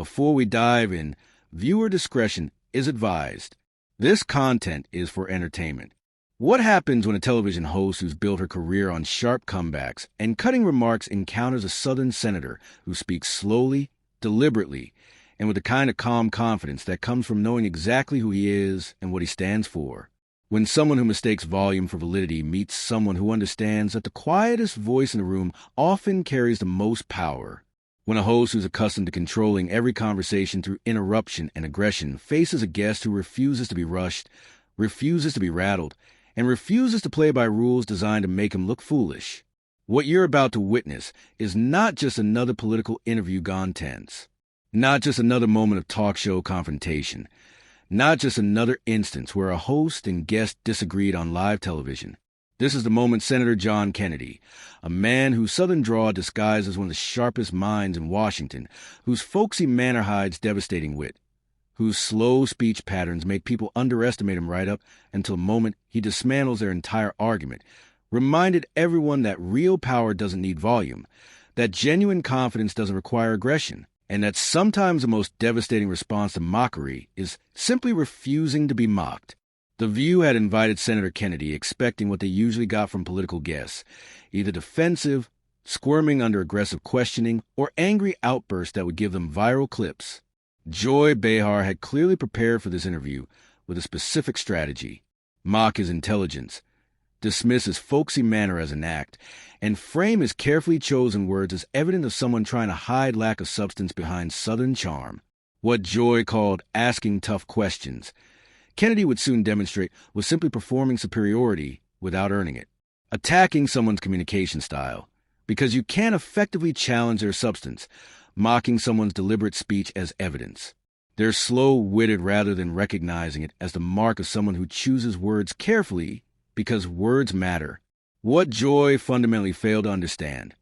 Before we dive in, viewer discretion is advised. This content is for entertainment. What happens when a television host who's built her career on sharp comebacks and cutting remarks encounters a Southern senator who speaks slowly, deliberately, and with the kind of calm confidence that comes from knowing exactly who he is and what he stands for? When someone who mistakes volume for validity meets someone who understands that the quietest voice in the room often carries the most power. When a host who's accustomed to controlling every conversation through interruption and aggression faces a guest who refuses to be rushed, refuses to be rattled, and refuses to play by rules designed to make him look foolish. What you're about to witness is not just another political interview gone tense, not just another moment of talk show confrontation, not just another instance where a host and guest disagreed on live television. This is the moment Senator John Kennedy, a man whose Southern drawl disguised as one of the sharpest minds in Washington, whose folksy manner hides devastating wit, whose slow speech patterns make people underestimate him right up until the moment he dismantles their entire argument, reminded everyone that real power doesn't need volume, that genuine confidence doesn't require aggression, and that sometimes the most devastating response to mockery is simply refusing to be mocked. The View had invited Senator Kennedy expecting what they usually got from political guests, either defensive, squirming under aggressive questioning, or angry outbursts that would give them viral clips. Joy Behar had clearly prepared for this interview with a specific strategy: mock his intelligence, dismiss his folksy manner as an act, and frame his carefully chosen words as evidence of someone trying to hide lack of substance behind Southern charm. What Joy called asking tough questions, Kennedy would soon demonstrate was simply performing superiority without earning it. Attacking someone's communication style, because you can't effectively challenge their substance, mocking someone's deliberate speech as evidence. They're slow-witted rather than recognizing it as the mark of someone who chooses words carefully because words matter. What Joy fundamentally failed to understand,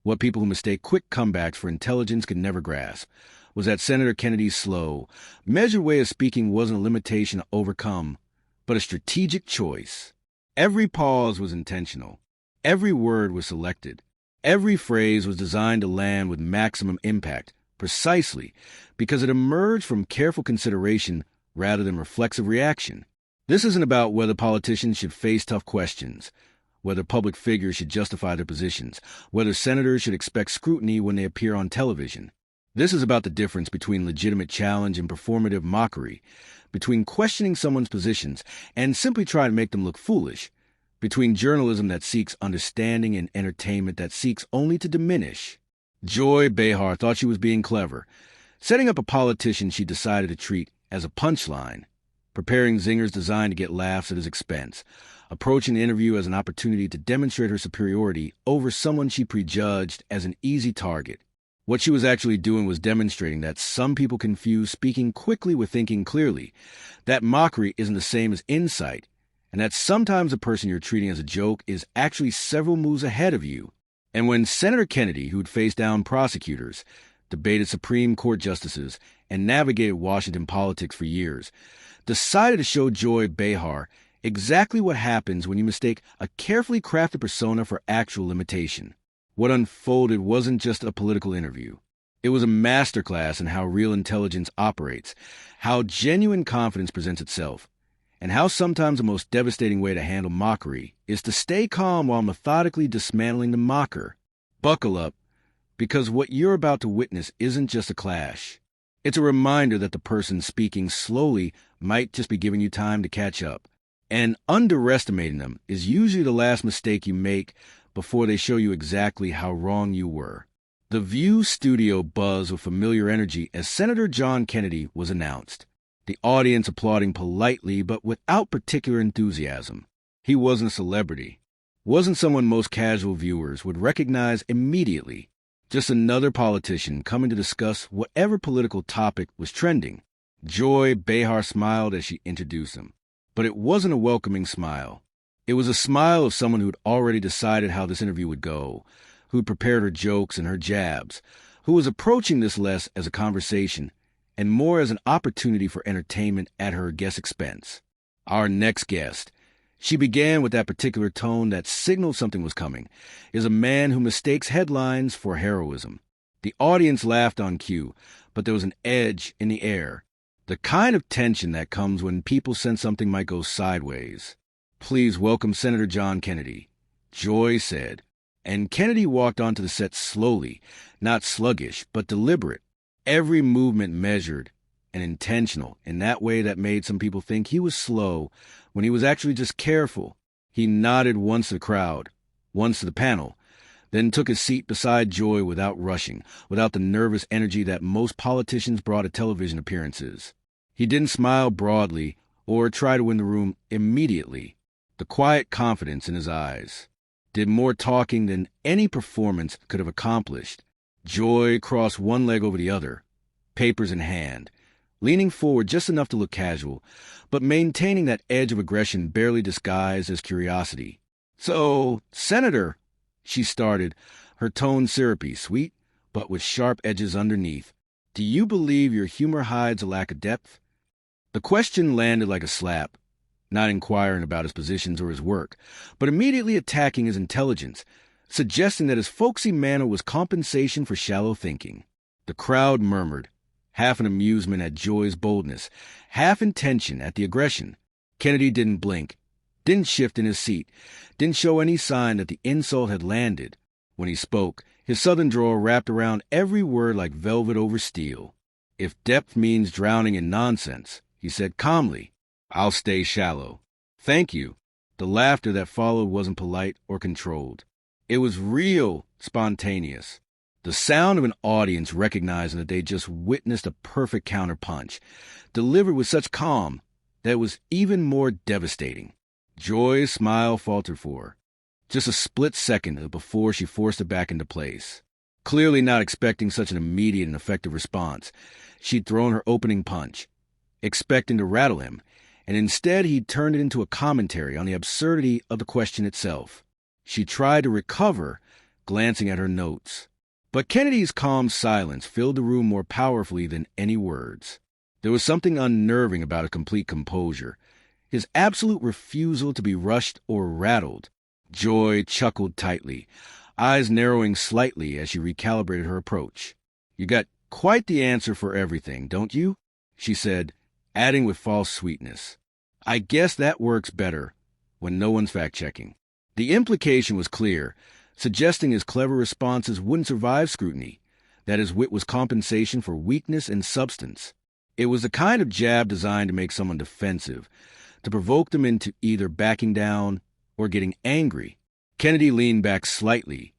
what people who mistake quick comebacks for intelligence could never grasp, was that Senator Kennedy's slow, measured way of speaking wasn't a limitation to overcome, but a strategic choice. Every pause was intentional. Every word was selected. Every phrase was designed to land with maximum impact, precisely because it emerged from careful consideration rather than reflexive reaction. This isn't about whether politicians should face tough questions, whether public figures should justify their positions, whether senators should expect scrutiny when they appear on television. This is about the difference between legitimate challenge and performative mockery, between questioning someone's positions and simply trying to make them look foolish, between journalism that seeks understanding and entertainment that seeks only to diminish. Joy Behar thought she was being clever, setting up a politician she decided to treat as a punchline, preparing zingers designed to get laughs at his expense, approaching the interview as an opportunity to demonstrate her superiority over someone she prejudged as an easy target. What she was actually doing was demonstrating that some people confuse speaking quickly with thinking clearly, that mockery isn't the same as insight, and that sometimes the person you're treating as a joke is actually several moves ahead of you. And when Senator Kennedy, who'd faced down prosecutors, debated Supreme Court justices, and navigated Washington politics for years, decided to show Joy Behar exactly what happens when you mistake a carefully crafted persona for actual limitation. What unfolded wasn't just a political interview. It was a masterclass in how real intelligence operates, how genuine confidence presents itself, and how sometimes the most devastating way to handle mockery is to stay calm while methodically dismantling the mocker. Buckle up, because what you're about to witness isn't just a clash. It's a reminder that the person speaking slowly might just be giving you time to catch up. And underestimating them is usually the last mistake you make before they show you exactly how wrong you were. The View studio buzzed with familiar energy as Senator John Kennedy was announced, the audience applauding politely but without particular enthusiasm. He wasn't a celebrity, wasn't someone most casual viewers would recognize immediately, just another politician coming to discuss whatever political topic was trending. Joy Behar smiled as she introduced him, but it wasn't a welcoming smile. It was a smile of someone who'd already decided how this interview would go, who'd prepared her jokes and her jabs, who was approaching this less as a conversation and more as an opportunity for entertainment at her guest's expense. Our next guest, she began with that particular tone that signaled something was coming, is a man who mistakes headlines for heroism. The audience laughed on cue, but there was an edge in the air. The kind of tension that comes when people sense something might go sideways. "Please welcome Senator John Kennedy," Joy said. And Kennedy walked onto the set slowly, not sluggish, but deliberate. Every movement measured and intentional in that way that made some people think he was slow when he was actually just careful. He nodded once to the crowd, once to the panel, then took his seat beside Joy without rushing, without the nervous energy that most politicians brought to television appearances. He didn't smile broadly or try to win the room immediately. The quiet confidence in his eyes did more talking than any performance could have accomplished. Joy crossed one leg over the other, papers in hand, leaning forward just enough to look casual, but maintaining that edge of aggression barely disguised as curiosity. "So, Senator," she started, her tone syrupy, sweet, but with sharp edges underneath, "do you believe your humor hides a lack of depth?" The question landed like a slap, not inquiring about his positions or his work, but immediately attacking his intelligence, suggesting that his folksy manner was compensation for shallow thinking. The crowd murmured, half in amusement at Joy's boldness, half in tension at the aggression. Kennedy didn't blink, didn't shift in his seat, didn't show any sign that the insult had landed. When he spoke, his southern drawl wrapped around every word like velvet over steel. "If depth means drowning in nonsense," he said calmly, "I'll stay shallow." "Thank you." The laughter that followed wasn't polite or controlled. It was real, spontaneous. The sound of an audience recognizing that they just witnessed a perfect counterpunch, delivered with such calm that it was even more devastating. Joy's smile faltered for her, just a split second before she forced it back into place. Clearly not expecting such an immediate and effective response, she'd thrown her opening punch, expecting to rattle him, and instead he'd turned it into a commentary on the absurdity of the question itself. She tried to recover, glancing at her notes. But Kennedy's calm silence filled the room more powerfully than any words. There was something unnerving about his complete composure, his absolute refusal to be rushed or rattled. Joy chuckled tightly, eyes narrowing slightly as she recalibrated her approach. "You got quite the answer for everything, don't you?" she said, adding with false sweetness, "I guess that works better when no one's fact-checking." The implication was clear, suggesting his clever responses wouldn't survive scrutiny, that his wit was compensation for weakness and substance. It was the kind of jab designed to make someone defensive, to provoke them into either backing down or getting angry. Kennedy leaned back slightly,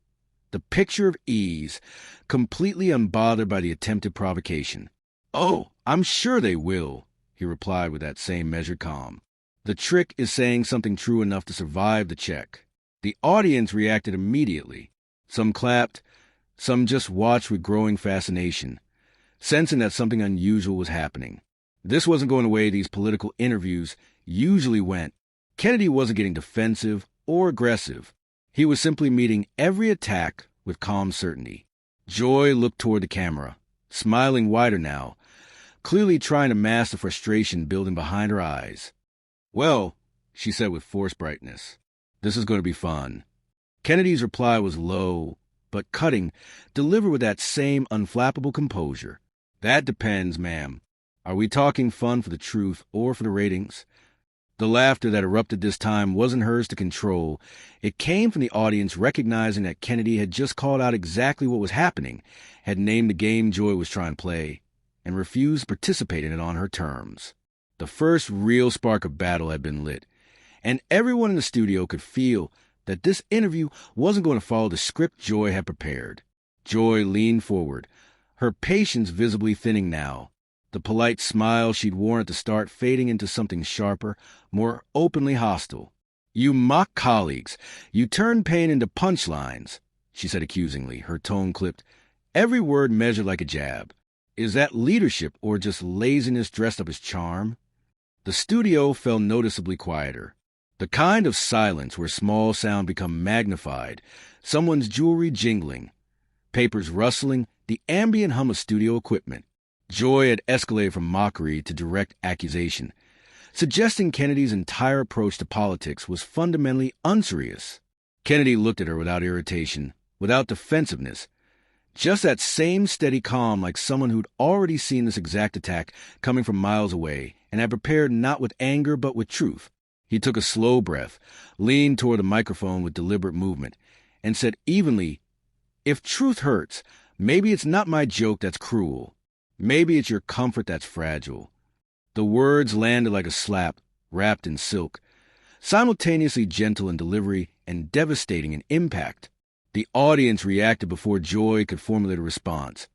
the picture of ease, completely unbothered by the attempted provocation. "Oh, I'm sure they will," he replied with that same measured calm. "The trick is saying something true enough to survive the check." The audience reacted immediately. Some clapped, some just watched with growing fascination, sensing that something unusual was happening. This wasn't going the way these political interviews usually went. Kennedy wasn't getting defensive or aggressive. He was simply meeting every attack with calm certainty. Joy looked toward the camera, smiling wider now, clearly trying to mask the frustration building behind her eyes. "Well," she said with forced brightness, "this is going to be fun." Kennedy's reply was low, but cutting, delivered with that same unflappable composure. "That depends, ma'am. Are we talking fun for the truth or for the ratings?" The laughter that erupted this time wasn't hers to control. It came from the audience recognizing that Kennedy had just called out exactly what was happening, had named the game Joy was trying to play, and refused to participate in it on her terms. The first real spark of battle had been lit, and everyone in the studio could feel that this interview wasn't going to follow the script Joy had prepared. Joy leaned forward, her patience visibly thinning now, the polite smile she'd worn at the start fading into something sharper, more openly hostile. "You mock colleagues. You turn pain into punchlines," she said accusingly, her tone clipped, every word measured like a jab. "Is that leadership or just laziness dressed up as charm?" The studio fell noticeably quieter. The kind of silence where small sound become magnified, someone's jewelry jingling, papers rustling, the ambient hum of studio equipment. Joy had escalated from mockery to direct accusation, suggesting Kennedy's entire approach to politics was fundamentally unserious. Kennedy looked at her without irritation, without defensiveness, Just that same steady calm, like someone who'd already seen this exact attack coming from miles away and had prepared not with anger but with truth. He took a slow breath, leaned toward the microphone with deliberate movement, and said evenly, "If truth hurts, maybe it's not my joke that's cruel. Maybe it's your comfort that's fragile." The words landed like a slap, wrapped in silk, simultaneously gentle in delivery and devastating in impact. The audience reacted before Joy could formulate a response,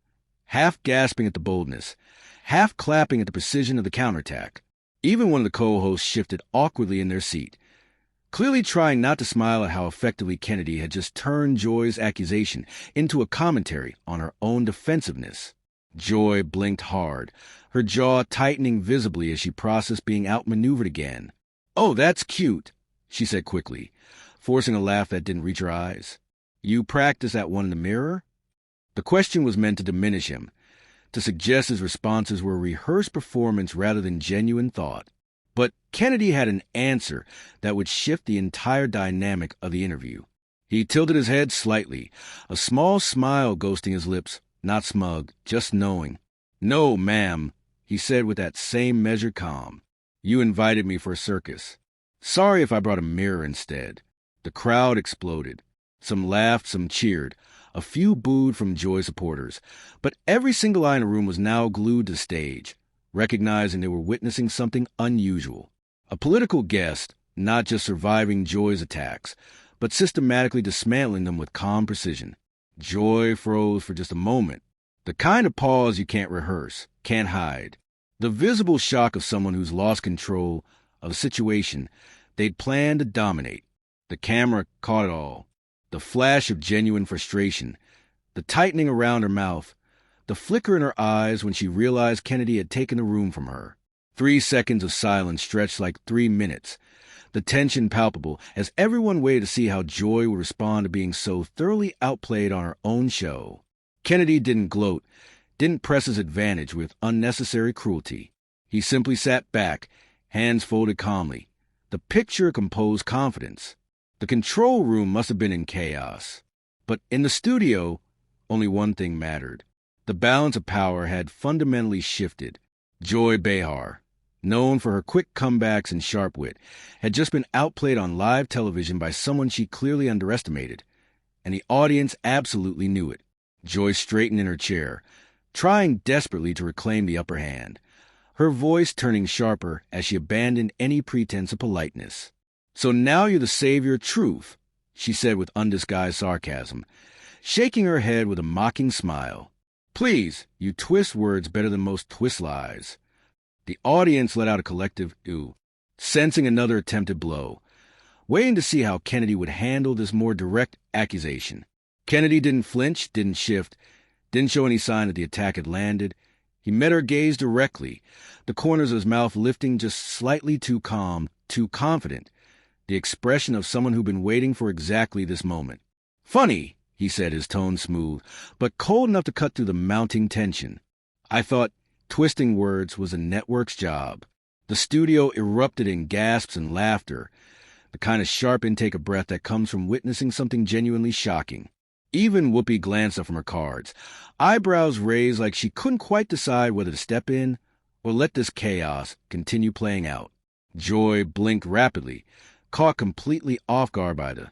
half gasping at the boldness, half clapping at the precision of the counterattack. Even one of the co-hosts shifted awkwardly in their seat, clearly trying not to smile at how effectively Kennedy had just turned Joy's accusation into a commentary on her own defensiveness. Joy blinked hard, her jaw tightening visibly as she processed being outmaneuvered again. "Oh, that's cute," she said quickly, forcing a laugh that didn't reach her eyes. "You practice that one in the mirror?" The question was meant to diminish him, to suggest his responses were a rehearsed performance rather than genuine thought. But Kennedy had an answer that would shift the entire dynamic of the interview. He tilted his head slightly, a small smile ghosting his lips, not smug, just knowing. "No, ma'am," he said with that same measured calm. "You invited me for a circus. Sorry if I brought a mirror instead." The crowd exploded. Some laughed, some cheered. A few booed from Joy supporters. But every single eye in the room was now glued to the stage, recognizing they were witnessing something unusual. A political guest, not just surviving Joy's attacks, but systematically dismantling them with calm precision. Joy froze for just a moment. The kind of pause you can't rehearse, can't hide. The visible shock of someone who's lost control of a situation they'd planned to dominate. The camera caught it all. The flash of genuine frustration, the tightening around her mouth, the flicker in her eyes when she realized Kennedy had taken the room from her. 3 seconds of silence stretched like 3 minutes, the tension palpable as everyone waited to see how Joy would respond to being so thoroughly outplayed on her own show. Kennedy didn't gloat, didn't press his advantage with unnecessary cruelty. He simply sat back, hands folded calmly, the picture composed confidence. The control room must have been in chaos. But in the studio, only one thing mattered. The balance of power had fundamentally shifted. Joy Behar, known for her quick comebacks and sharp wit, had just been outplayed on live television by someone she clearly underestimated. And the audience absolutely knew it. Joy straightened in her chair, trying desperately to reclaim the upper hand, her voice turning sharper as she abandoned any pretense of politeness. "So now you're the savior of truth," she said with undisguised sarcasm, shaking her head with a mocking smile. "Please, you twist words better than most twist lies." The audience let out a collective ew, sensing another attempted blow, waiting to see how Kennedy would handle this more direct accusation. Kennedy didn't flinch, didn't shift, didn't show any sign that the attack had landed. He met her gaze directly, the corners of his mouth lifting just slightly too calm, too confident, the expression of someone who'd been waiting for exactly this moment. "Funny," he said, his tone smooth, but cold enough to cut through the mounting tension. "I thought twisting words was a network's job." The studio erupted in gasps and laughter, the kind of sharp intake of breath that comes from witnessing something genuinely shocking. Even Whoopi glanced up from her cards, eyebrows raised like she couldn't quite decide whether to step in or let this chaos continue playing out. Joy blinked rapidly, caught completely off guard by the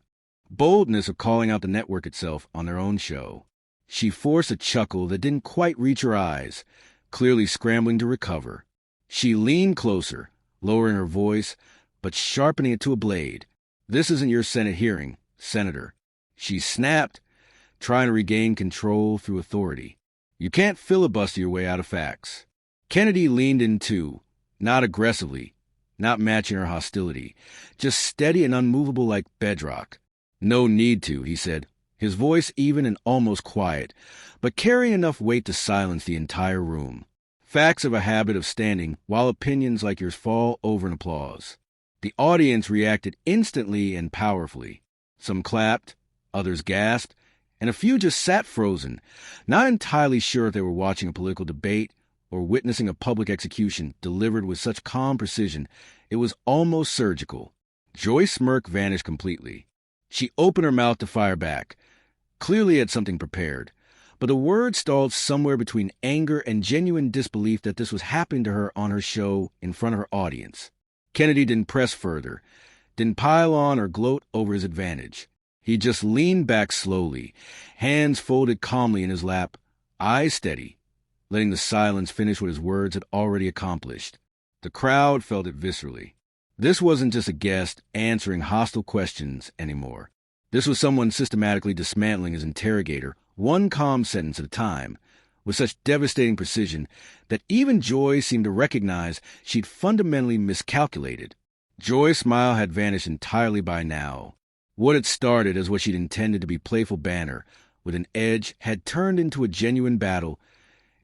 boldness of calling out the network itself on their own show. She forced a chuckle that didn't quite reach her eyes, clearly scrambling to recover. She leaned closer, lowering her voice, but sharpening it to a blade. "This isn't your Senate hearing, Senator." She snapped, trying to regain control through authority. "You can't filibuster your way out of facts." Kennedy leaned in too, not aggressively, not matching her hostility, just steady and unmovable like bedrock. "No need to," he said, his voice even and almost quiet, but carrying enough weight to silence the entire room. "Facts have a habit of standing while opinions like yours fall over in applause." The audience reacted instantly and powerfully. Some clapped, others gasped, and a few just sat frozen, not entirely sure if they were watching a political debate or witnessing a public execution delivered with such calm precision it was almost surgical. Joy's smirk vanished completely. She opened her mouth to fire back, clearly had something prepared, but the words stalled somewhere between anger and genuine disbelief that this was happening to her on her show in front of her audience. Kennedy didn't press further, didn't pile on or gloat over his advantage. He just leaned back slowly, hands folded calmly in his lap, eyes steady, letting the silence finish what his words had already accomplished. The crowd felt it viscerally. This wasn't just a guest answering hostile questions anymore. This was someone systematically dismantling his interrogator, one calm sentence at a time, with such devastating precision that even Joy seemed to recognize she'd fundamentally miscalculated. Joy's smile had vanished entirely by now. What had started as what she'd intended to be playful banter, with an edge, had turned into a genuine battle,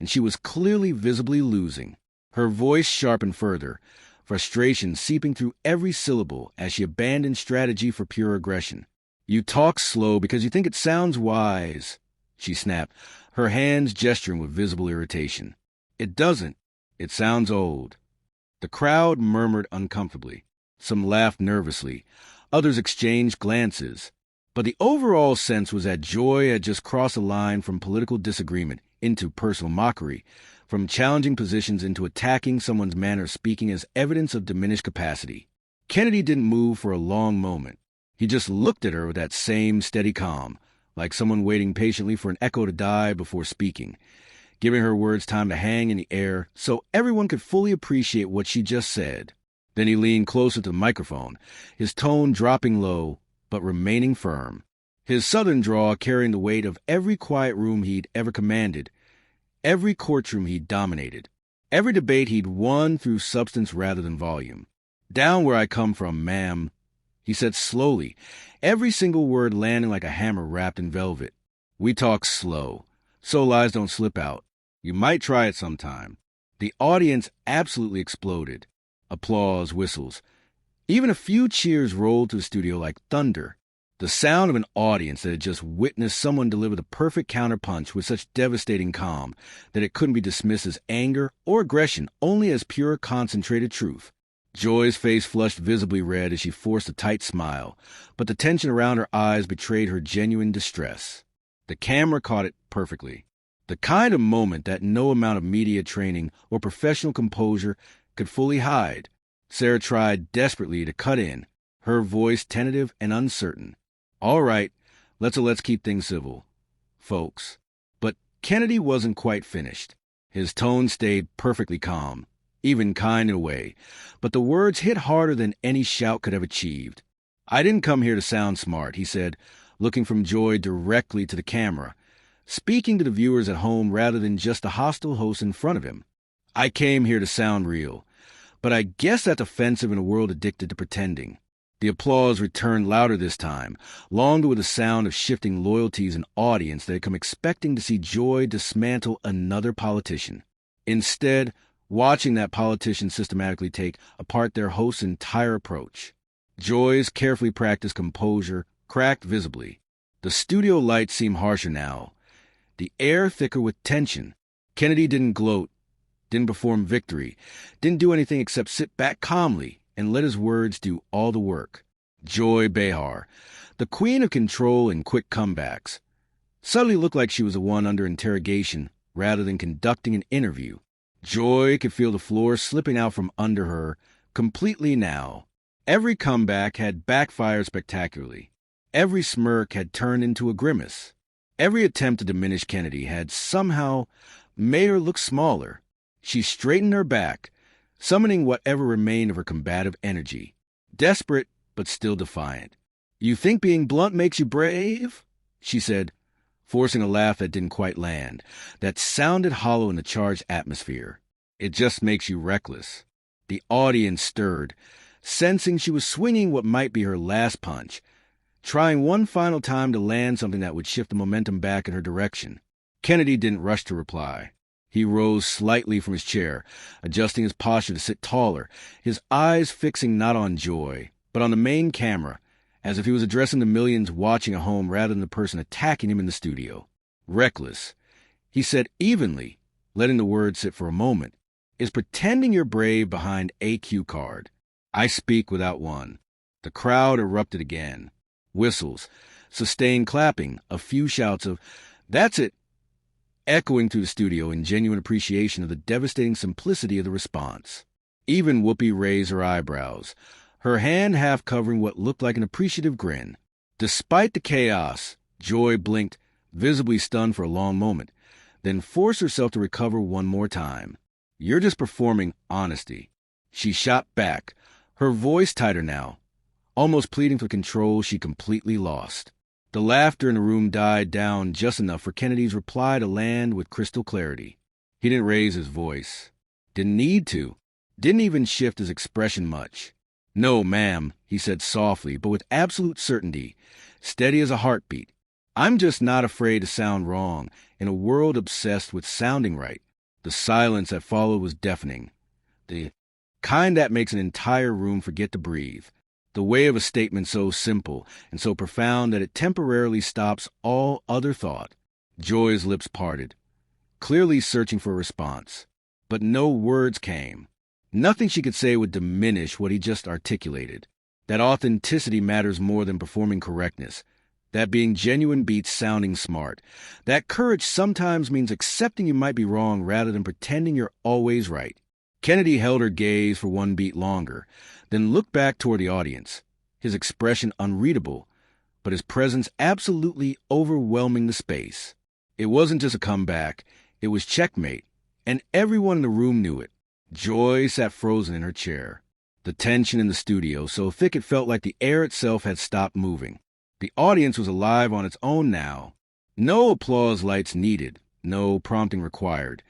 and she was clearly visibly losing. Her voice sharpened further, frustration seeping through every syllable as she abandoned strategy for pure aggression. "You talk slow because you think it sounds wise," she snapped, her hands gesturing with visible irritation. "It doesn't. It sounds old." The crowd murmured uncomfortably. Some laughed nervously. Others exchanged glances. But the overall sense was that Joy had just crossed a line from political disagreement into personal mockery, from challenging positions into attacking someone's manner of speaking as evidence of diminished capacity. Kennedy didn't move for a long moment. He just looked at her with that same steady calm, like someone waiting patiently for an echo to die before speaking, giving her words time to hang in the air so everyone could fully appreciate what she just said. Then he leaned closer to the microphone, his tone dropping low, but remaining firm. His southern drawl carrying the weight of every quiet room he'd ever commanded, every courtroom he'd dominated, every debate he'd won through substance rather than volume. "Down where I come from, ma'am," he said slowly, every single word landing like a hammer wrapped in velvet. "We talk slow, so lies don't slip out. You might try it sometime." The audience absolutely exploded. Applause, whistles. Even a few cheers rolled to the studio like thunder. The sound of an audience that had just witnessed someone deliver the perfect counterpunch with such devastating calm that it couldn't be dismissed as anger or aggression, only as pure, concentrated truth. Joy's face flushed visibly red as she forced a tight smile, but the tension around her eyes betrayed her genuine distress. The camera caught it perfectly. The kind of moment that no amount of media training or professional composure could fully hide. Sarah tried desperately to cut in, her voice tentative and uncertain. "All right, let's keep things civil, folks." But Kennedy wasn't quite finished. His tone stayed perfectly calm, even kind in a way, but the words hit harder than any shout could have achieved. "I didn't come here to sound smart," he said, looking from Joy directly to the camera, speaking to the viewers at home rather than just the hostile host in front of him. "I came here to sound real, but I guess that's offensive in a world addicted to pretending." The applause returned louder this time, longer with the sound of shifting loyalties and audience that had come expecting to see Joy dismantle another politician. Instead, watching that politician systematically take apart their host's entire approach. Joy's carefully practiced composure cracked visibly. The studio lights seemed harsher now, the air thicker with tension. Kennedy didn't gloat, didn't perform victory, didn't do anything except sit back calmly and let his words do all the work. Joy Behar, the queen of control and quick comebacks, suddenly looked like she was the one under interrogation rather than conducting an interview. Joy could feel the floor slipping out from under her completely now. Every comeback had backfired spectacularly. Every smirk had turned into a grimace. Every attempt to diminish Kennedy had somehow made her look smaller. She straightened her back, summoning whatever remained of her combative energy, desperate but still defiant. "You think being blunt makes you brave?" she said, forcing a laugh that didn't quite land, that sounded hollow in the charged atmosphere. "It just makes you reckless." The audience stirred, sensing she was swinging what might be her last punch, trying one final time to land something that would shift the momentum back in her direction. Kennedy didn't rush to reply. He rose slightly from his chair, adjusting his posture to sit taller, his eyes fixing not on Joy, but on the main camera, as if he was addressing the millions watching at home rather than the person attacking him in the studio. "Reckless," he said evenly, letting the word sit for a moment, "is pretending you're brave behind a cue card. I speak without one." The crowd erupted again. Whistles, sustained clapping, a few shouts of, "That's it," echoing through the studio in genuine appreciation of the devastating simplicity of the response. Even Whoopi raised her eyebrows, her hand half covering what looked like an appreciative grin. Despite the chaos, Joy blinked, visibly stunned for a long moment, then forced herself to recover one more time. "You're just performing honesty." She shot back, her voice tighter now, almost pleading for control she completely lost. The laughter in the room died down just enough for Kennedy's reply to land with crystal clarity. He didn't raise his voice. Didn't need to. Didn't even shift his expression much. "No, ma'am," he said softly, but with absolute certainty, steady as a heartbeat. "I'm just not afraid to sound wrong in a world obsessed with sounding right." The silence that followed was deafening. The kind that makes an entire room forget to breathe. The way of a statement so simple and so profound that it temporarily stops all other thought. Joy's lips parted, clearly searching for a response. But no words came. Nothing she could say would diminish what he just articulated. That authenticity matters more than performing correctness. That being genuine beats sounding smart. That courage sometimes means accepting you might be wrong rather than pretending you're always right. Kennedy held her gaze for one beat longer, then looked back toward the audience, his expression unreadable, but his presence absolutely overwhelming the space. It wasn't just a comeback, it was checkmate, and everyone in the room knew it. Joy sat frozen in her chair, the tension in the studio so thick it felt like the air itself had stopped moving. The audience was alive on its own now. No applause lights needed, no prompting required.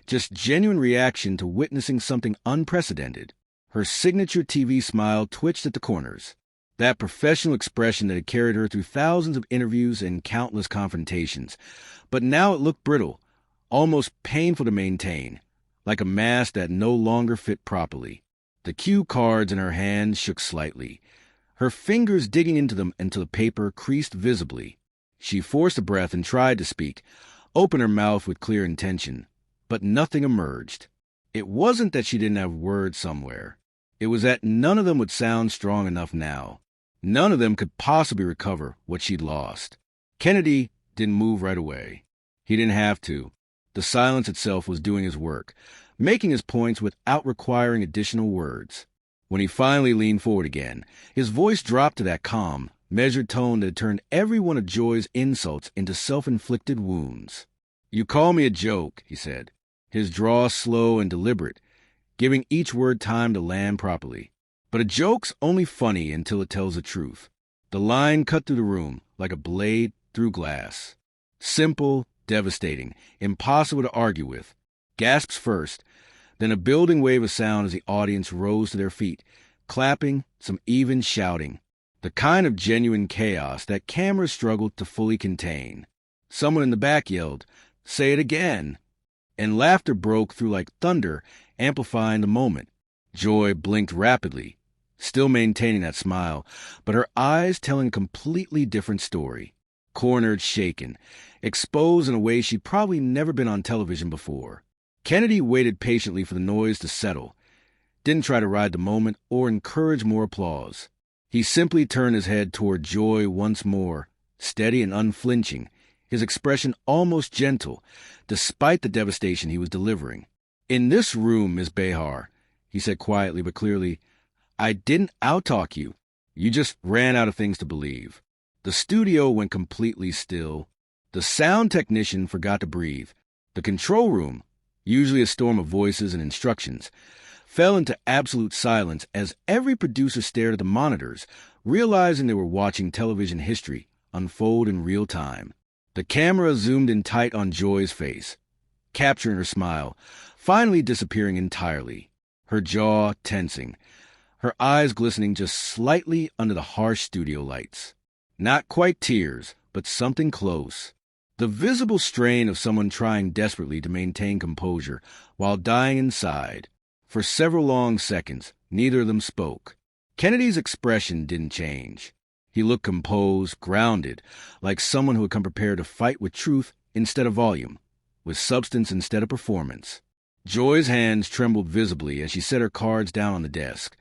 Just genuine reaction to witnessing something unprecedented. Her signature TV smile twitched at the corners. That professional expression that had carried her through thousands of interviews and countless confrontations. But now it looked brittle, almost painful to maintain, like a mask that no longer fit properly. The cue cards in her hand shook slightly. Her fingers digging into them until the paper creased visibly. She forced a breath and tried to speak, open her mouth with clear intention. But nothing emerged. It wasn't that she didn't have words somewhere. It was that none of them would sound strong enough now. None of them could possibly recover what she'd lost. Kennedy didn't move right away. He didn't have to. The silence itself was doing his work, making his points without requiring additional words. When he finally leaned forward again, his voice dropped to that calm, measured tone that had turned every one of Joy's insults into self-inflicted wounds. "You call me a joke," he said, his draw slow and deliberate, giving each word time to land properly. "But a joke's only funny until it tells the truth." The line cut through the room like a blade through glass. Simple, devastating, impossible to argue with. Gasps first, then a building wave of sound as the audience rose to their feet, clapping, some even shouting. The kind of genuine chaos that cameras struggled to fully contain. Someone in the back yelled, "Say it again!" And laughter broke through like thunder, amplifying the moment. Joy blinked rapidly, still maintaining that smile, but her eyes telling a completely different story. Cornered, shaken, exposed in a way she'd probably never been on television before. Kennedy waited patiently for the noise to settle, didn't try to ride the moment or encourage more applause. He simply turned his head toward Joy once more, steady and unflinching, his expression almost gentle, despite the devastation he was delivering. "In this room, Miss Behar," he said quietly but clearly, "I didn't outtalk you. You just ran out of things to believe." The studio went completely still. The sound technician forgot to breathe. The control room, usually a storm of voices and instructions, fell into absolute silence as every producer stared at the monitors, realizing they were watching television history unfold in real time. The camera zoomed in tight on Joy's face, capturing her smile, finally disappearing entirely, her jaw tensing, her eyes glistening just slightly under the harsh studio lights. Not quite tears, but something close. The visible strain of someone trying desperately to maintain composure while dying inside. For several long seconds, neither of them spoke. Kennedy's expression didn't change. He looked composed, grounded, like someone who had come prepared to fight with truth instead of volume, with substance instead of performance. Joy's hands trembled visibly as she set her cards down on the desk,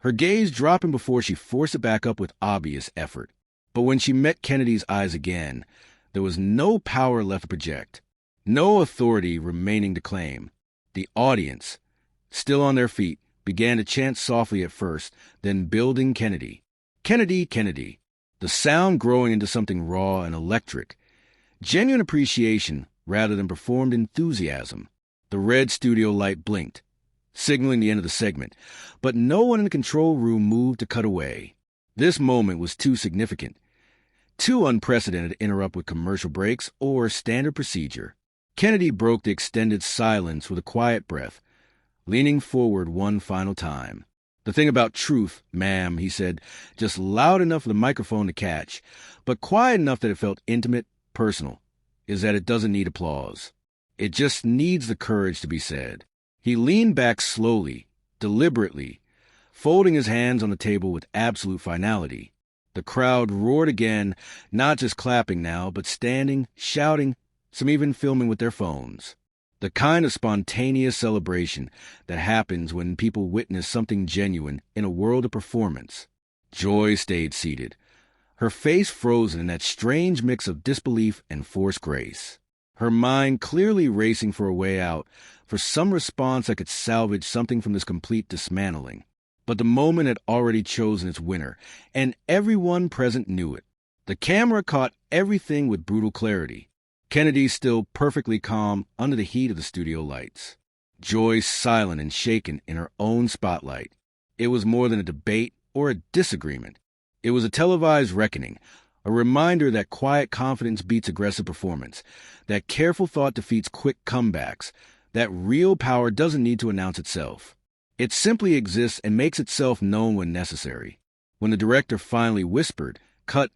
her gaze dropping before she forced it back up with obvious effort. But when she met Kennedy's eyes again, there was no power left to project. No authority remaining to claim. The audience, still on their feet, began to chant softly at first, then building Kennedy. Kennedy, Kennedy. The sound growing into something raw and electric. Genuine appreciation rather than performed enthusiasm. The red studio light blinked, signaling the end of the segment, but no one in the control room moved to cut away. This moment was too significant, too unprecedented to interrupt with commercial breaks or standard procedure. Kennedy broke the extended silence with a quiet breath, leaning forward one final time. "The thing about truth, ma'am," he said, just loud enough for the microphone to catch, but quiet enough that it felt intimate, personal, is that it doesn't need applause. It just needs the courage to be said. He leaned back slowly, deliberately, folding his hands on the table with absolute finality. The crowd roared again, not just clapping now, but standing, shouting, some even filming with their phones. The kind of spontaneous celebration that happens when people witness something genuine in a world of performance. Joy stayed seated, her face frozen in that strange mix of disbelief and forced grace. Her mind clearly racing for a way out, for some response that could salvage something from this complete dismantling. But the moment had already chosen its winner, and everyone present knew it. The camera caught everything with brutal clarity. Kennedy still perfectly calm under the heat of the studio lights. Joy silent and shaken in her own spotlight. It was more than a debate or a disagreement. It was a televised reckoning, a reminder that quiet confidence beats aggressive performance, that careful thought defeats quick comebacks, that real power doesn't need to announce itself. It simply exists and makes itself known when necessary. When the director finally whispered, "Cut,"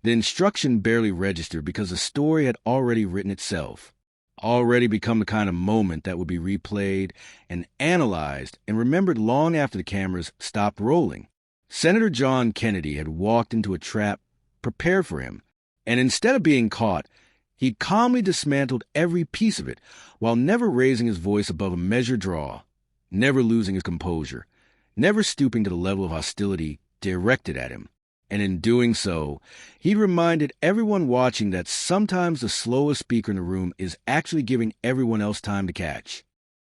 the instruction barely registered because the story had already written itself, already become the kind of moment that would be replayed and analyzed and remembered long after the cameras stopped rolling. Senator John Kennedy had walked into a trap prepared for him, and instead of being caught, he calmly dismantled every piece of it while never raising his voice above a measured draw, never losing his composure, never stooping to the level of hostility directed at him. And in doing so, he reminded everyone watching that sometimes the slowest speaker in the room is actually giving everyone else time to catch.